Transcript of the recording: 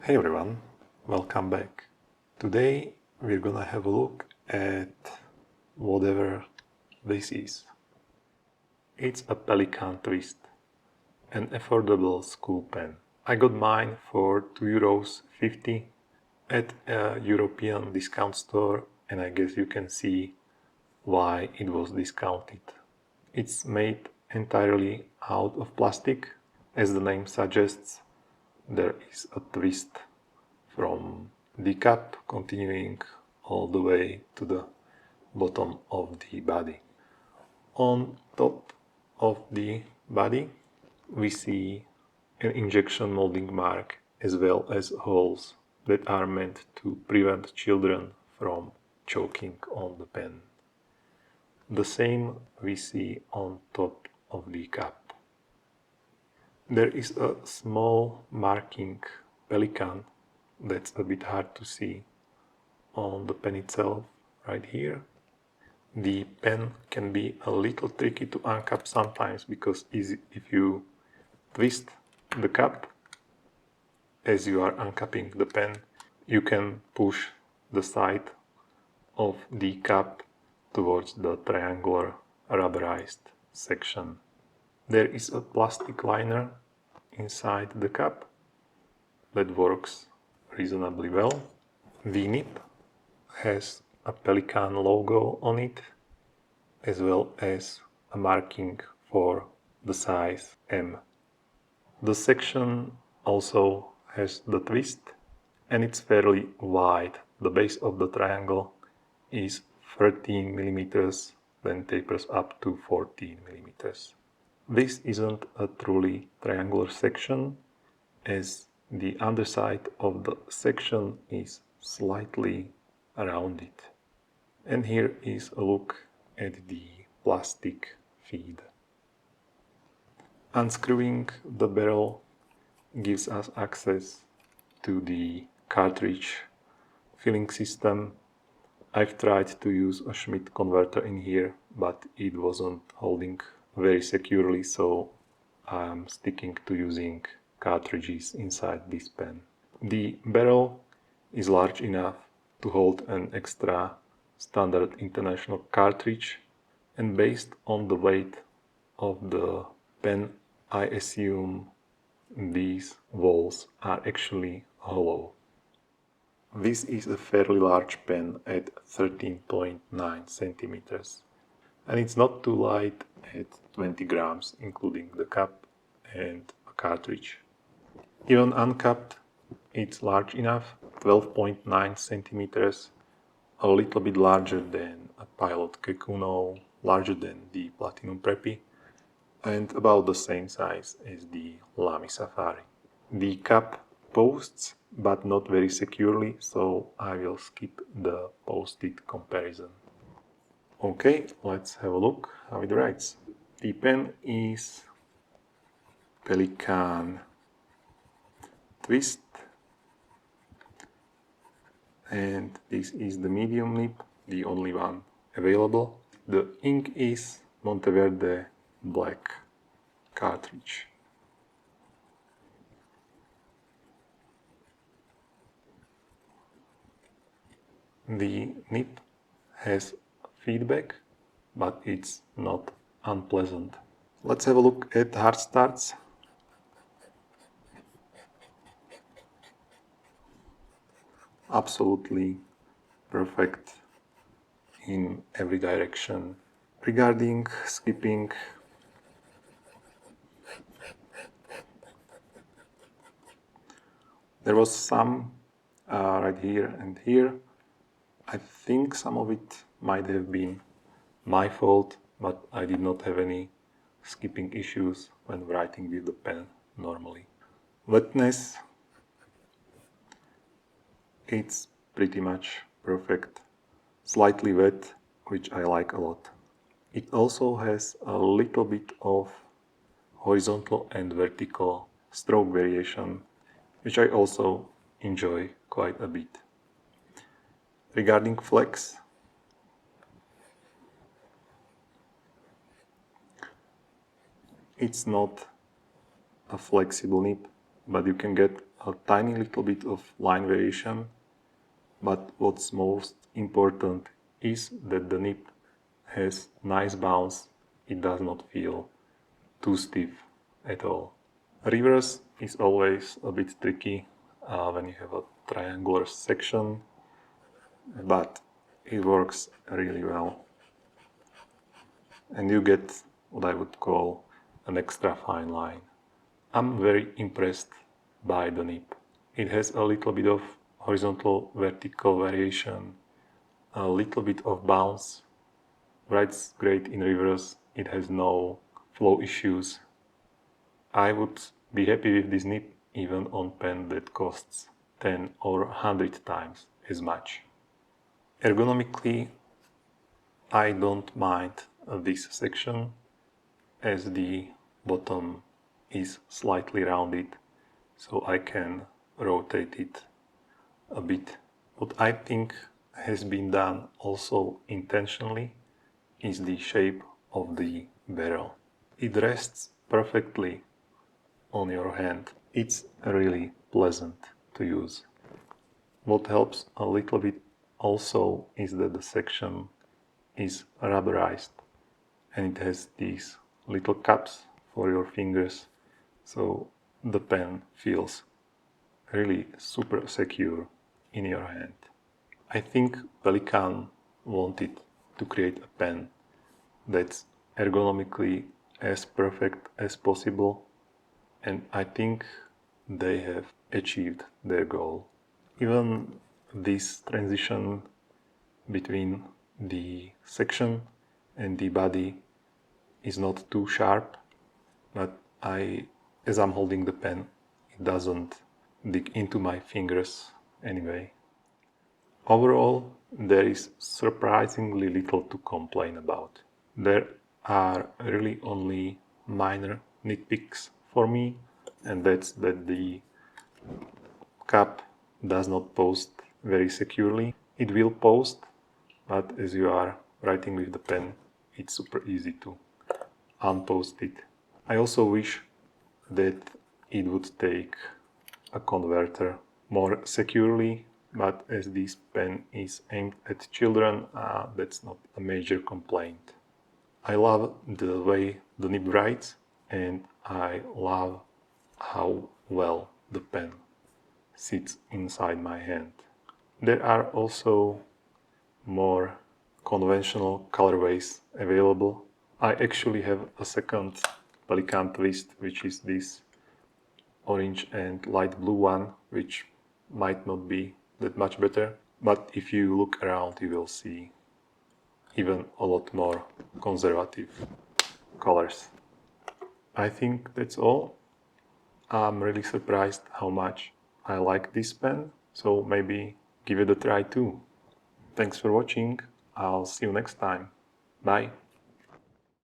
Hey everyone, welcome back. Today we're gonna have a look at whatever this is. It's a Pelikan Twist, an affordable school pen. I got mine for €2.50 at a European discount store, and I guess you can see why it was discounted. It's made entirely out of plastic. As the name suggests, there is a twist from the cap continuing all the way to the bottom of the body. On top of the body we see an injection molding mark as well as holes that are meant to prevent children from choking on the pen. The same we see on top of the cap. There is a small marking Pelikan that's a bit hard to see on the pen itself right here. The pen can be a little tricky to uncap sometimes because if you twist the cap as you are uncapping the pen, you can push the side of the cap towards the triangular rubberized section. There is a plastic liner inside the cap that works reasonably well. The nib has a Pelikan logo on it, as well as a marking for the size M. The section also has the twist, and it's fairly wide. The base of the triangle is 13 millimeters, then tapers up to 14 millimeters. This isn't a truly triangular section, as the underside of the section is slightly rounded. And here is a look at the plastic feed. Unscrewing the barrel gives us access to the cartridge filling system. I've tried to use a Schmidt converter in here, but it wasn't holding very securely, so I'm sticking to using cartridges inside this pen. The barrel is large enough to hold an extra standard international cartridge, and based on the weight of the pen, I assume these walls are actually hollow. This is a fairly large pen at 13.9 centimeters, and it's not too light at 20 grams, including the cap and a cartridge. Even uncapped, it's large enough, 12.9 centimeters, a little bit larger than a Pilot Kekuno, larger than the Platinum Preppy, and about the same size as the Lamy Safari. The cap posts, but not very securely, so I will skip the posted comparison. Okay, let's have a look how it writes. The pen is Pelikan Twist, and this is the medium nib, the only one available. The ink is Monteverde black cartridge. The nib has feedback, but it's not unpleasant. Let's have a look at hard starts. Absolutely perfect in every direction. Regarding skipping, there was some right here and here. I think some of it might have been my fault, but I did not have any skipping issues when writing with the pen normally. Wetness, it's pretty much perfect. Slightly wet, which I like a lot. It also has a little bit of horizontal and vertical stroke variation, which I also enjoy quite a bit. Regarding flex, it's not a flexible nib, but you can get a tiny little bit of line variation, but what's most important is that the nib has nice bounce. It does not feel too stiff at all. Reverse is always a bit tricky when you have a triangular section, but it works really well. And you get what I would call an extra fine line. I'm very impressed by the nib. It has a little bit of horizontal vertical variation, a little bit of bounce, rides great in reverse, it has no flow issues. I would be happy with this nib even on pen that costs 10 or 100 times as much. Ergonomically, I don't mind this section as the bottom is slightly rounded, so I can rotate it a bit. What I think has been done also intentionally is the shape of the barrel. It rests perfectly on your hand. It's really pleasant to use. What helps a little bit also is that the section is rubberized and it has these little cups for your fingers, so the pen feels really super secure in your hand. I think Pelikan wanted to create a pen that's ergonomically as perfect as possible, and I think they have achieved their goal. Even this transition between the section and the body is not too sharp, but as I'm holding the pen, it doesn't dig into my fingers anyway. Overall, there is surprisingly little to complain about. There are really only minor nitpicks for me, and that's that the cap does not post very securely. It will post, but as you are writing with the pen, it's super easy to unpost it. I also wish that it would take a converter more securely, but as this pen is aimed at children, that's not a major complaint. I love the way the nib writes, and I love how well the pen sits inside my hand. There are also more conventional colorways available. I actually have a second Pelikan Twist, which is this orange and light blue one, which might not be that much better, but if you look around you will see even a lot more conservative colors. I think that's all. I'm really surprised how much I like this pen, so maybe give it a try too. Thanks for watching, I'll see you next time. Bye!